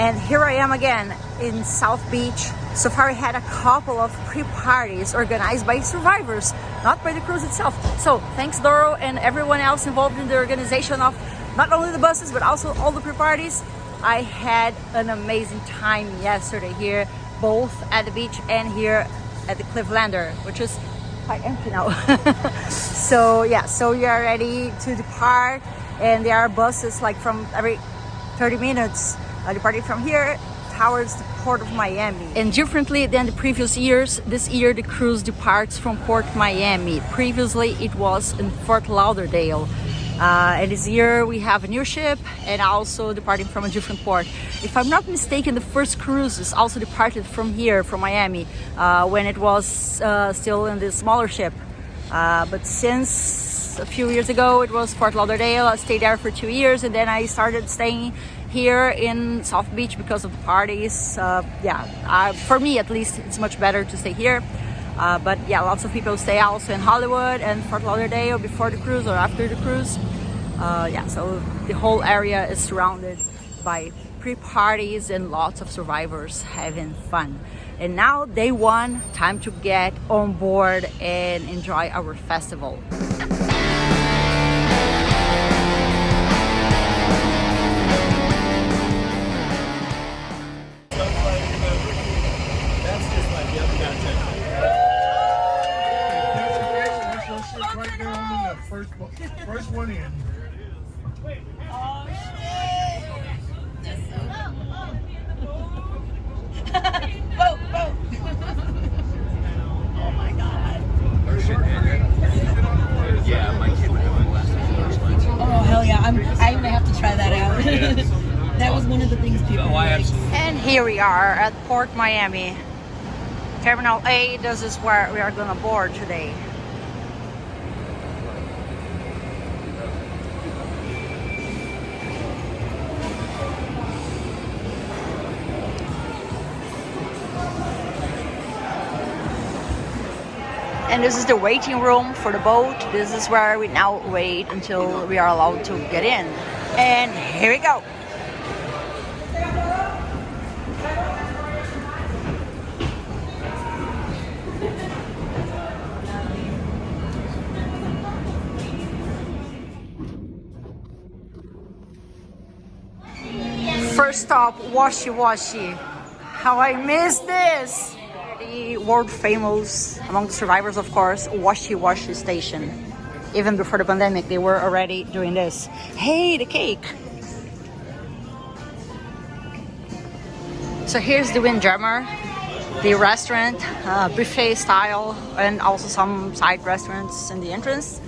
And here I am again in South Beach. So far I had a couple of pre-parties organized by survivors, not by the cruise itself. So thanks Doro and everyone else involved in the organization of not only the buses but also all the pre-parties. I had an amazing time yesterday here, both at the beach and here at the Clevelander, which is quite empty now. So yeah, so we are ready to depart, and there are buses like from every 30 minutes departing from here towards the Port of Miami. And differently than the previous years, this year the cruise departs from Port Miami. Previously it was in Fort Lauderdale. And this year we have a new ship and also departing from a different port. If I'm not mistaken, the first cruises also departed from here, from Miami, when it was still in the smaller ship. But since a few years ago, it was Fort Lauderdale. I stayed there for 2 years, and then I started staying here in South Beach because of the parties. For me at least, it's much better to stay here. But yeah, lots of people stay also in Hollywood and Fort Lauderdale before the cruise or after the cruise. So the whole area is surrounded by pre-parties and lots of survivors having fun. And now day one, time to get on board and enjoy our festival. First one in. Oh shit! That's so Vote, vote! Oh my god. Yeah, my kid would have last time. Oh hell yeah, I'm gonna have to try that out. That was one of the things people like. And here we are at Port Miami. Terminal A, this is where we are gonna board today. And this is the waiting room for the boat. This is where we now wait until we are allowed to get in. And here we go. First stop, Washi Washi. How I miss this! The world famous, among the survivors of course, Washi Washi station. Even before the pandemic they were already doing this. Hey, the cake! So here's the Windjammer, the restaurant, buffet style, and also some side restaurants in the entrance.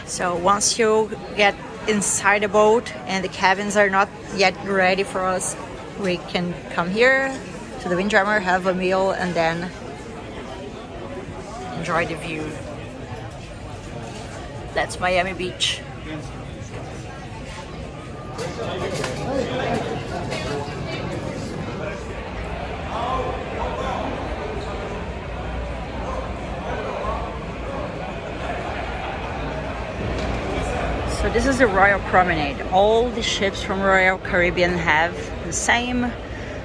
So once you get inside the boat and the cabins are not yet ready for us, we can come here to the Windjammer, have a meal, and then enjoy the view. That's Miami Beach. So this is the Royal Promenade. All the ships from Royal Caribbean have the same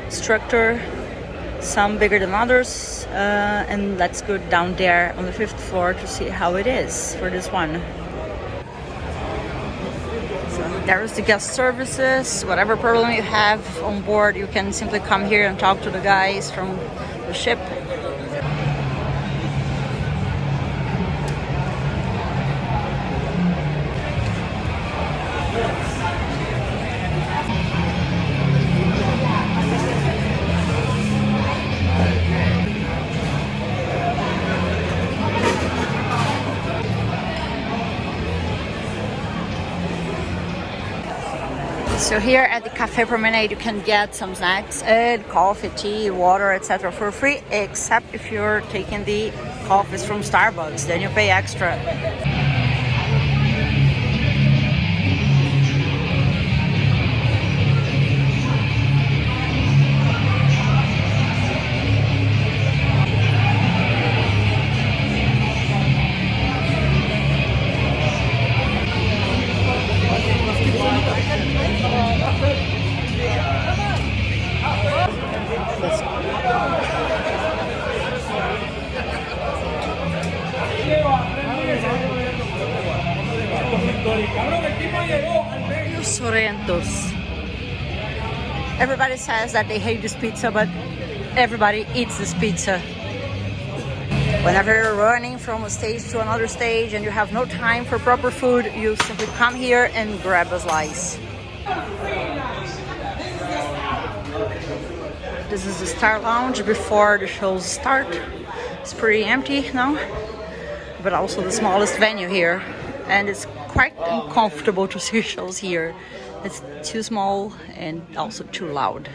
structure, some bigger than others, and let's go down there on the 5th floor to see how it is for this one. So there's the guest services. Whatever problem you have on board, you can simply come here and talk to the guys from the ship. So here at the Cafe Promenade you can get some snacks and coffee, tea, water, etc. for free, except if you're taking the coffees from Starbucks, then you pay extra. Sorrentos. Everybody says that they hate this pizza, but everybody eats this pizza. Whenever you're running from a stage to another stage and you have no time for proper food, you simply come here and grab a slice. This is the Star Lounge before the shows start. It's pretty empty now, but also the smallest venue here. And it's quite uncomfortable to see shows here. It's too small and also too loud.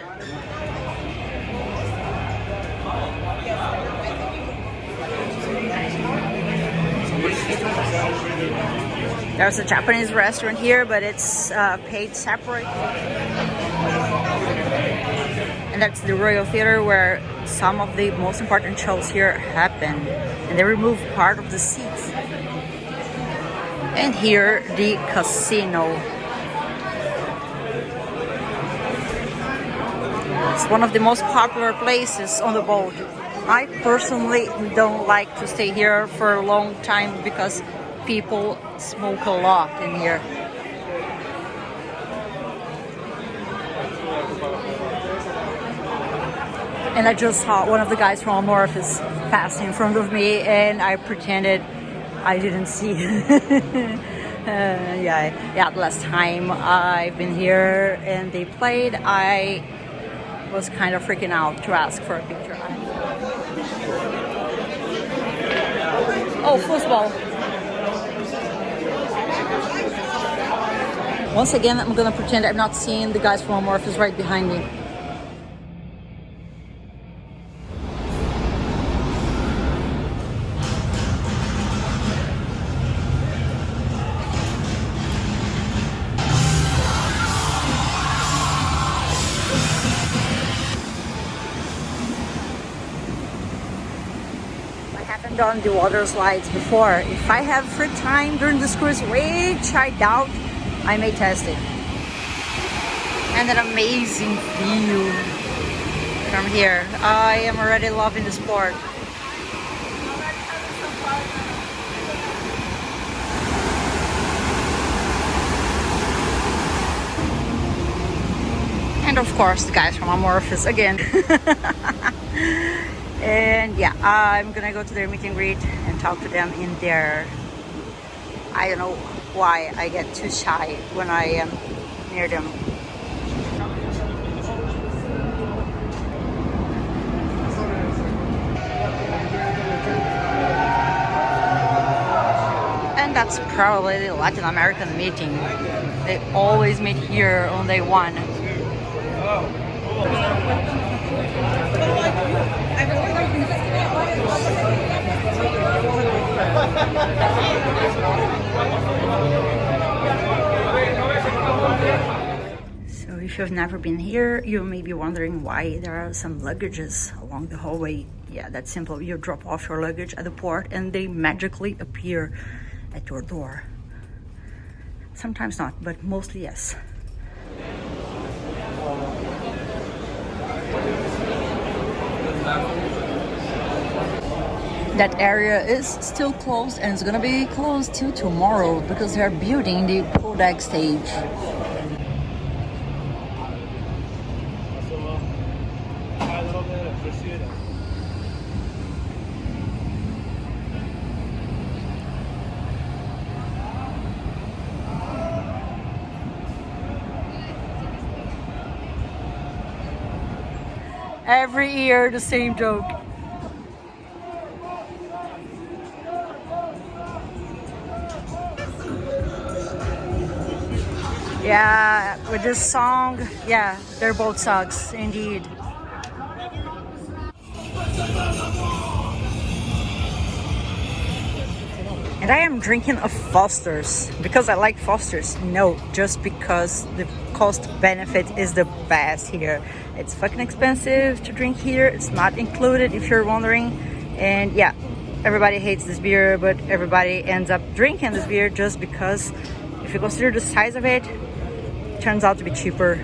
There's a Japanese restaurant here, but it's paid separate. And that's the Royal Theater, where some of the most important shows here happen. And they remove part of the seats. And here, the casino. It's one of the most popular places on the boat. I personally don't like to stay here for a long time because people smoke a lot in here. And I just saw one of the guys from Amorphous pass in front of me, and I pretended I didn't see. Yeah, the last time I've been here and they played, I was kind of freaking out to ask for a picture. Oh, football. Once again, I'm gonna pretend I'm not seeing the guys from Amorphous right behind me. Done the water slides before. If I have free time during this cruise, which I doubt, I may test it. And an amazing view from here. I am already loving the sport. And of course the guys from Amorphous again. And yeah, I'm gonna go to their meet and greet and talk to them in there. I don't know why I get too shy when I am near them. And that's probably the Latin American meeting. They always meet here on day one. So if you've never been here, you may be wondering why there are some luggages along the hallway. Yeah, that's simple. You drop off your luggage at the port and they magically appear at your door. Sometimes not, but mostly yes. That area is still closed and it's gonna be closed till tomorrow because they're building the pool deck stage. Every year the same joke. Yeah, with this song, yeah, their boat sucks, indeed. And I am drinking a Foster's because I like Foster's. No, just because the cost benefit is the best here. It's fucking expensive to drink here. It's not included if you're wondering. And yeah, everybody hates this beer, but everybody ends up drinking this beer just because if you consider the size of it, it turns out to be cheaper.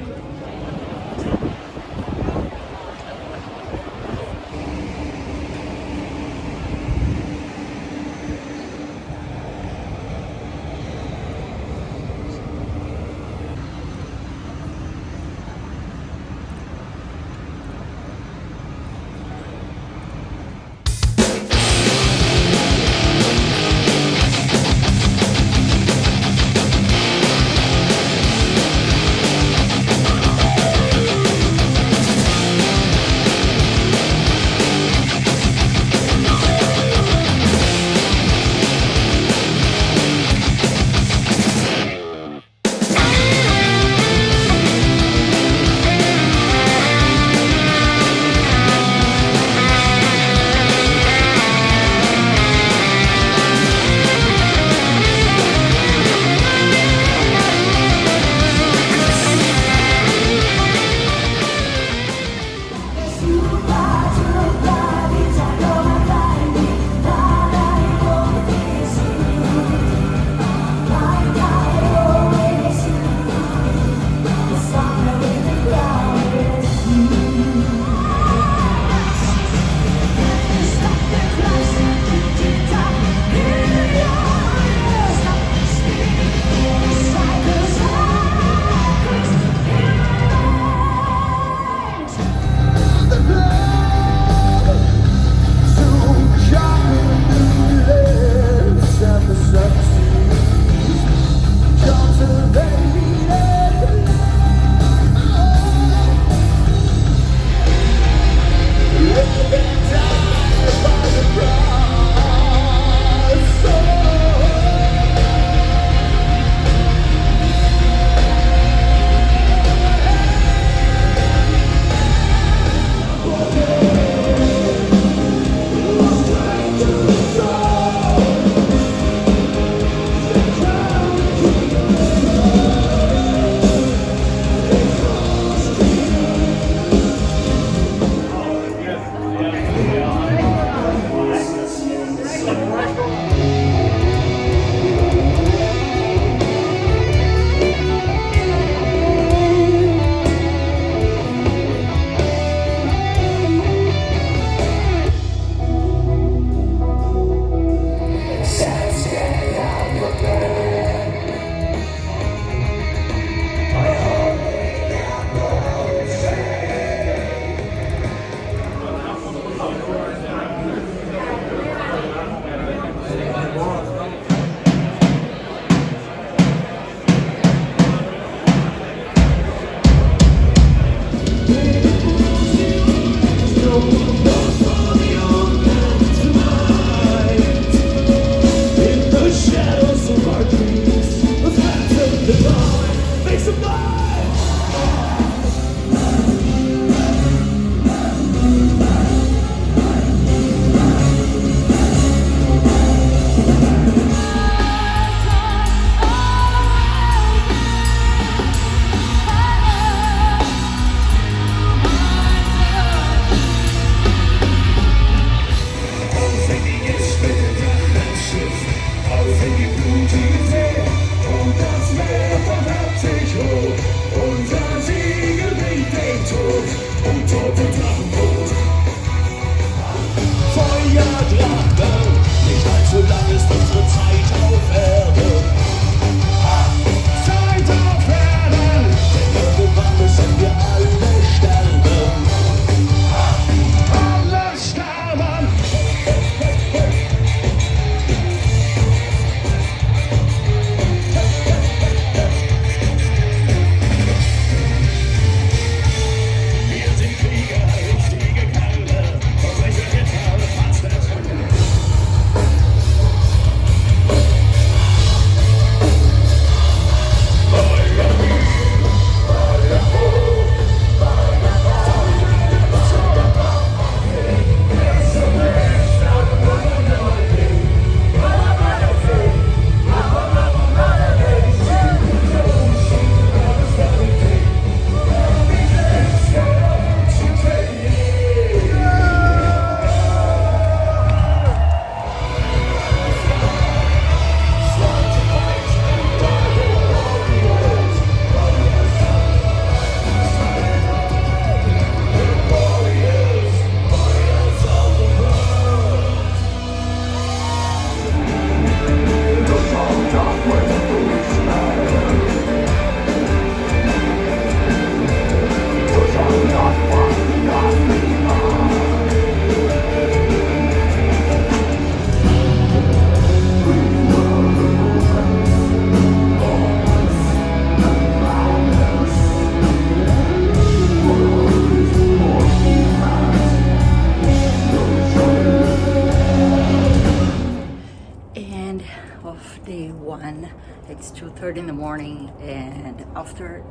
It's 2:30 in the morning, and after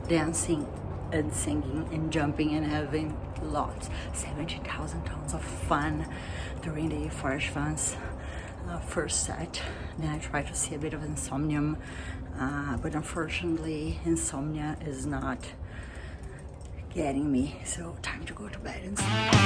dancing and singing and jumping and having lots, 17,000 tons of fun during the Feuerschwanz first set. Then I tried to see a bit of Insomnium, but unfortunately Insomnia is not getting me, so time to go to bed and sleep.